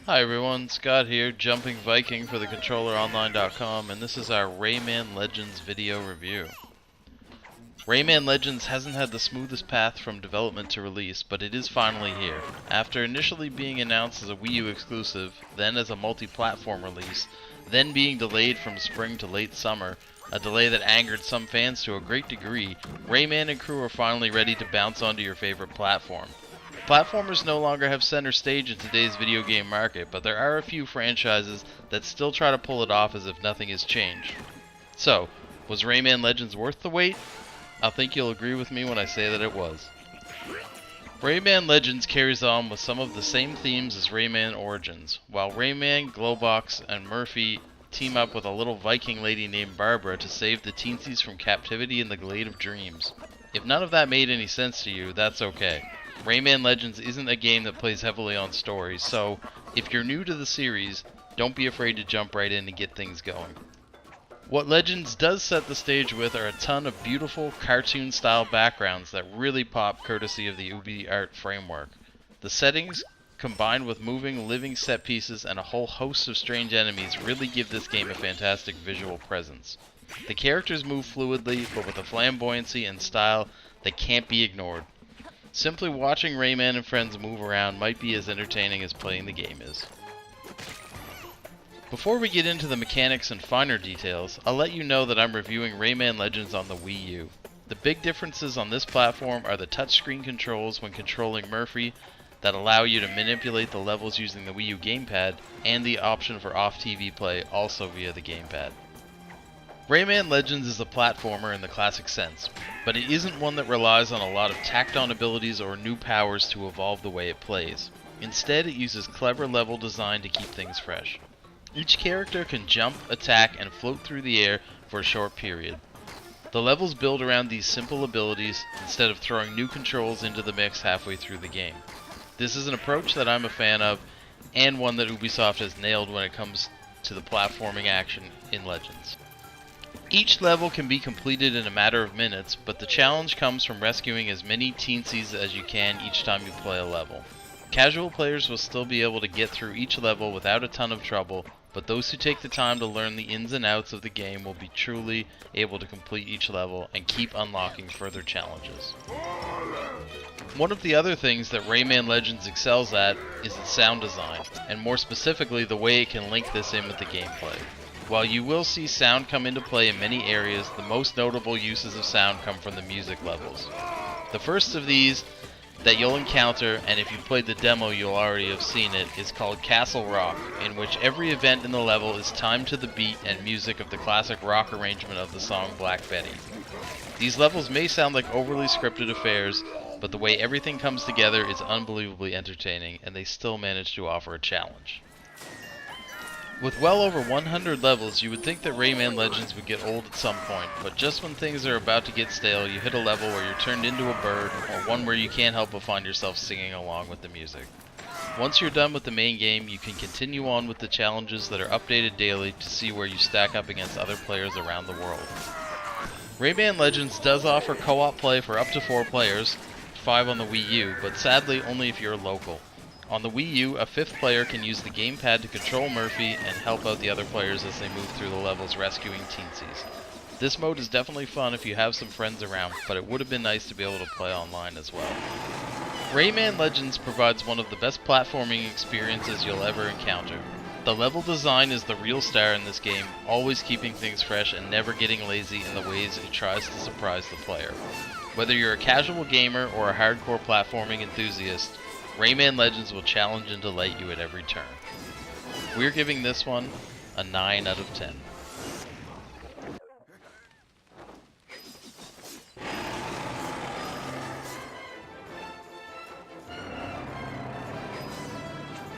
Hi everyone, Scott here, Jumping Viking for thecontrolleronline.com, and this is our Rayman Legends video review. Rayman Legends hasn't had the smoothest path from development to release, but it is finally here. After initially being announced as a Wii U exclusive, then as a multi-platform release, then being delayed from spring to late summer, a delay that angered some fans to a great degree, Rayman and crew are finally ready to bounce onto your favorite platform. Platformers no longer have center stage in today's video game market, but there are a few franchises that still try to pull it off as if nothing has changed. So, was Rayman Legends worth the wait? I think you'll agree with me when I say that it was. Rayman Legends carries on with some of the same themes as Rayman Origins, while Rayman, Globox, and Murfy team up with a little Viking lady named Barbara to save the teensies from captivity in the Glade of Dreams. If none of that made any sense to you, that's okay. Rayman Legends isn't a game that plays heavily on stories, so if you're new to the series, don't be afraid to jump right in and get things going. What Legends does set the stage with are a ton of beautiful cartoon-style backgrounds that really pop courtesy of the UbiArt framework. The settings, combined with moving, living set pieces and a whole host of strange enemies, really give this game a fantastic visual presence. The characters move fluidly, but with a flamboyancy and style that can't be ignored. Simply watching Rayman and friends move around might be as entertaining as playing the game is. Before we get into the mechanics and finer details, I'll let you know that I'm reviewing Rayman Legends on the Wii U. The big differences on this platform are the touchscreen controls when controlling Murfy that allow you to manipulate the levels using the Wii U gamepad, and the option for off-TV play also via the gamepad. Rayman Legends is a platformer in the classic sense, but it isn't one that relies on a lot of tacked-on abilities or new powers to evolve the way it plays. Instead, it uses clever level design to keep things fresh. Each character can jump, attack, and float through the air for a short period. The levels build around these simple abilities instead of throwing new controls into the mix halfway through the game. This is an approach that I'm a fan of, and one that Ubisoft has nailed when it comes to the platforming action in Legends. Each level can be completed in a matter of minutes, but the challenge comes from rescuing as many teensies as you can each time you play a level. Casual players will still be able to get through each level without a ton of trouble, but those who take the time to learn the ins and outs of the game will be truly able to complete each level and keep unlocking further challenges. One of the other things that Rayman Legends excels at is its sound design, and more specifically the way it can link this in with the gameplay. While you will see sound come into play in many areas, the most notable uses of sound come from the music levels. The first of these that you'll encounter, and if you played the demo you'll already have seen it, is called Castle Rock, in which every event in the level is timed to the beat and music of the classic rock arrangement of the song Black Betty. These levels may sound like overly scripted affairs, but the way everything comes together is unbelievably entertaining, and they still manage to offer a challenge. With well over 100 levels, you would think that Rayman Legends would get old at some point, but just when things are about to get stale, you hit a level where you're turned into a bird, or one where you can't help but find yourself singing along with the music. Once you're done with the main game, you can continue on with the challenges that are updated daily to see where you stack up against other players around the world. Rayman Legends does offer co-op play for up to 4 players, 5 on the Wii U, but sadly only if you're local. On the Wii U, a 5th player can use the gamepad to control Murfy and help out the other players as they move through the levels rescuing teensies. This mode is definitely fun if you have some friends around, but it would have been nice to be able to play online as well. Rayman Legends provides one of the best platforming experiences you'll ever encounter. The level design is the real star in this game, always keeping things fresh and never getting lazy in the ways it tries to surprise the player. Whether you're a casual gamer or a hardcore platforming enthusiast, Rayman Legends will challenge and delight you at every turn. We're giving this one a 9 out of 10.